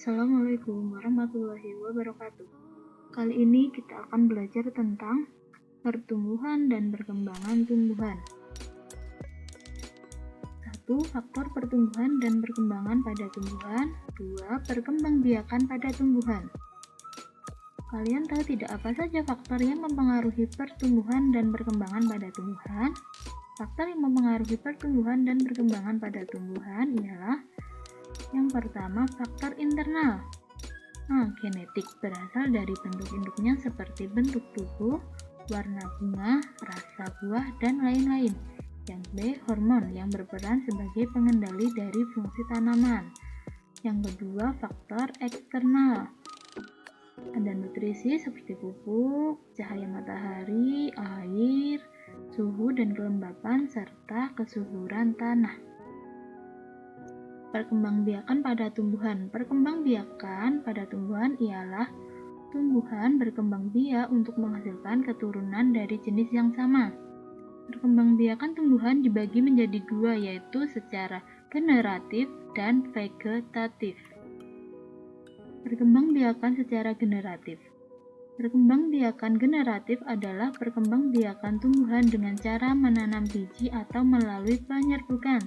Assalamualaikum warahmatullahi wabarakatuh. Kali ini kita akan belajar tentang pertumbuhan dan perkembangan tumbuhan. 1. Faktor pertumbuhan dan perkembangan pada tumbuhan. 2. Perkembangbiakan pada tumbuhan. Kalian tahu tidak apa saja faktor yang mempengaruhi pertumbuhan dan perkembangan pada tumbuhan? Faktor yang mempengaruhi pertumbuhan dan perkembangan pada tumbuhan ialah yang pertama, faktor internal. Genetik berasal dari bentuk induknya seperti bentuk tubuh, warna bunga, rasa buah, dan lain-lain. Yang B, hormon yang berperan sebagai pengendali dari fungsi tanaman. Yang kedua, faktor eksternal. Ada nutrisi seperti pupuk, cahaya matahari, air, suhu dan kelembapan, serta kesuburan tanah. Perkembangbiakan pada tumbuhan. Perkembangbiakan pada tumbuhan ialah tumbuhan berkembang biak untuk menghasilkan keturunan dari jenis yang sama. Perkembangbiakan tumbuhan dibagi menjadi dua, yaitu secara generatif dan vegetatif. Perkembangbiakan secara generatif. Perkembangbiakan generatif adalah perkembangbiakan tumbuhan dengan cara menanam biji atau melalui penyerbukan.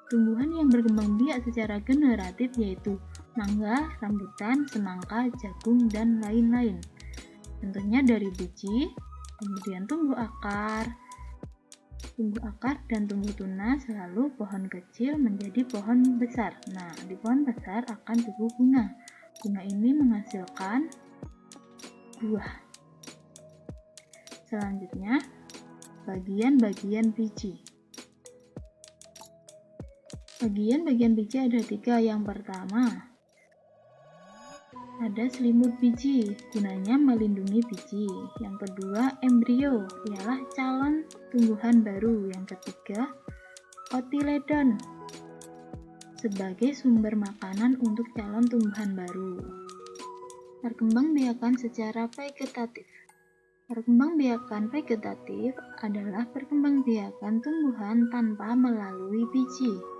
Tumbuhan yang berkembang biak secara generatif yaitu mangga, rambutan, semangka, jagung, dan lain-lain. Contohnya dari biji, kemudian tumbuh akar dan tumbuh tunas, lalu pohon kecil menjadi pohon besar. Nah, di pohon besar akan tumbuh bunga. Bunga ini menghasilkan buah. Selanjutnya, bagian-bagian biji. Bagian-bagian biji ada 3. Yang pertama, ada selimut biji, gunanya melindungi biji. Yang kedua, embrio, ialah calon tumbuhan baru. Yang ketiga, kotiledon, sebagai sumber makanan untuk calon tumbuhan baru. Perkembangbiakan secara vegetatif. Perkembangbiakan vegetatif adalah perkembangbiakan tumbuhan tanpa melalui biji.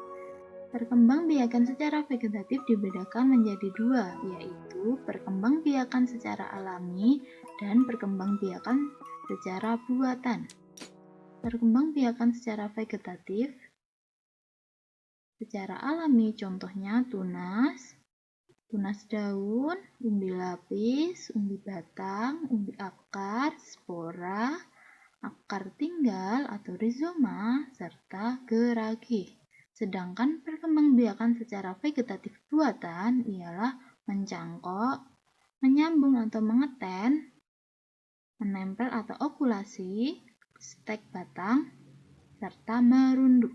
Perkembangbiakan secara vegetatif dibedakan menjadi 2, yaitu perkembangbiakan secara alami dan perkembangbiakan secara buatan. Perkembangbiakan secara vegetatif secara alami contohnya tunas daun, umbi lapis, umbi batang, umbi akar, spora, akar tinggal atau rizoma, serta geragi. Sedangkan perkembangbiakan secara vegetatif buatan ialah mencangkok, menyambung atau mengeten, menempel atau okulasi, stek batang, serta merunduk.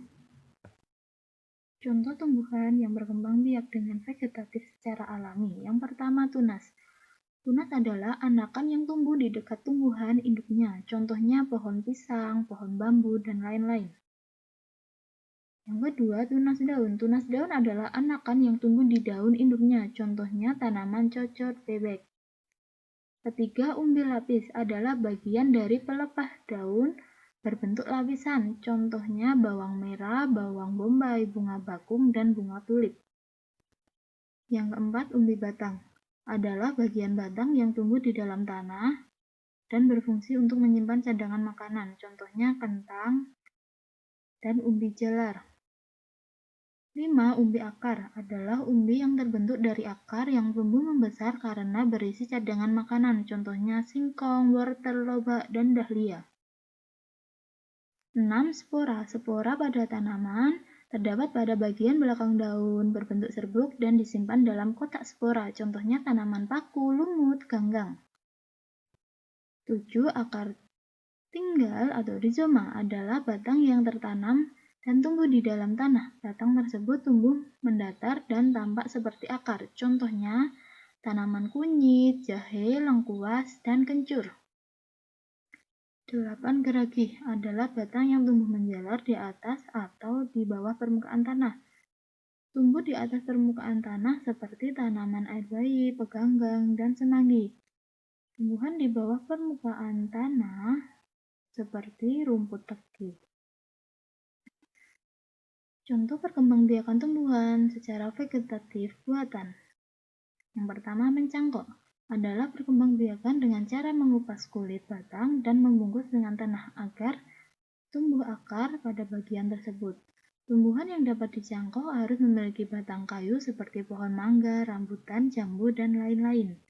Contoh tumbuhan yang berkembang biak dengan vegetatif secara alami. Yang pertama, tunas. Tunas adalah anakan yang tumbuh di dekat tumbuhan induknya. Contohnya pohon pisang, pohon bambu, dan lain-lain. Yang kedua, tunas daun. Tunas daun adalah anakan yang tumbuh di daun induknya. Contohnya tanaman cocot bebek. Ketiga, umbi lapis adalah bagian dari pelepah daun berbentuk lapisan. Contohnya bawang merah, bawang bombay, bunga bakung, dan bunga tulip. Yang keempat, umbi batang adalah bagian batang yang tumbuh di dalam tanah dan berfungsi untuk menyimpan cadangan makanan. Contohnya kentang dan umbi jalar. 5. Umbi akar adalah umbi yang terbentuk dari akar yang tumbuh membesar karena berisi cadangan makanan. Contohnya singkong, wortel, lobak, dan dahlia. 6. Spora. Spora pada tanaman terdapat pada bagian belakang daun, berbentuk serbuk dan disimpan dalam kotak spora. Contohnya tanaman paku, lumut, ganggang. 7. Akar tinggal atau rizoma adalah batang yang tertanam dan tumbuh di dalam tanah. Batang tersebut tumbuh mendatar dan tampak seperti akar. Contohnya tanaman kunyit, jahe, lengkuas, dan kencur. 8. Geragi adalah batang yang tumbuh menjalar di atas atau di bawah permukaan tanah. Tumbuh di atas permukaan tanah seperti tanaman air bayi, peganggang, dan semanggi. Tumbuhan di bawah permukaan tanah seperti rumput tegi. Contoh perkembangbiakan tumbuhan secara vegetatif buatan. Yang pertama, mencangkok adalah perkembangbiakan dengan cara mengupas kulit batang dan membungkus dengan tanah agar tumbuh akar pada bagian tersebut. Tumbuhan yang dapat dicangkok harus memiliki batang kayu seperti pohon mangga, rambutan, jambu, dan lain-lain.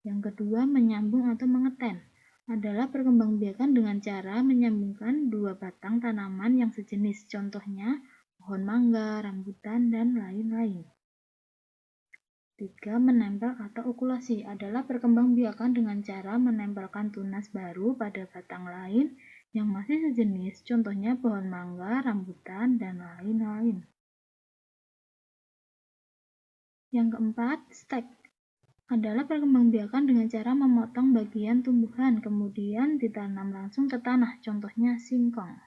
Yang kedua, menyambung atau mengeten adalah perkembangbiakan dengan cara menyambungkan dua batang tanaman yang sejenis, contohnya pohon mangga, rambutan, dan lain-lain. Tiga, menempel atau okulasi adalah perkembangbiakan dengan cara menempelkan tunas baru pada batang lain yang masih sejenis, contohnya pohon mangga, rambutan, dan lain-lain. Yang keempat, stek adalah perkembangbiakan dengan cara memotong bagian tumbuhan kemudian ditanam langsung ke tanah, contohnya singkong.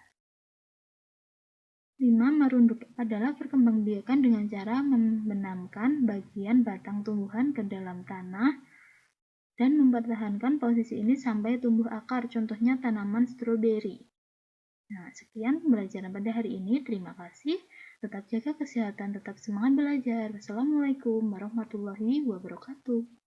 5. Merunduk adalah perkembangbiakan dengan cara membenamkan bagian batang tumbuhan ke dalam tanah dan mempertahankan posisi ini sampai tumbuh akar, contohnya tanaman stroberi. Nah, sekian pembelajaran pada hari ini. Terima kasih. Tetap jaga kesehatan, tetap semangat belajar. Wassalamualaikum warahmatullahi wabarakatuh.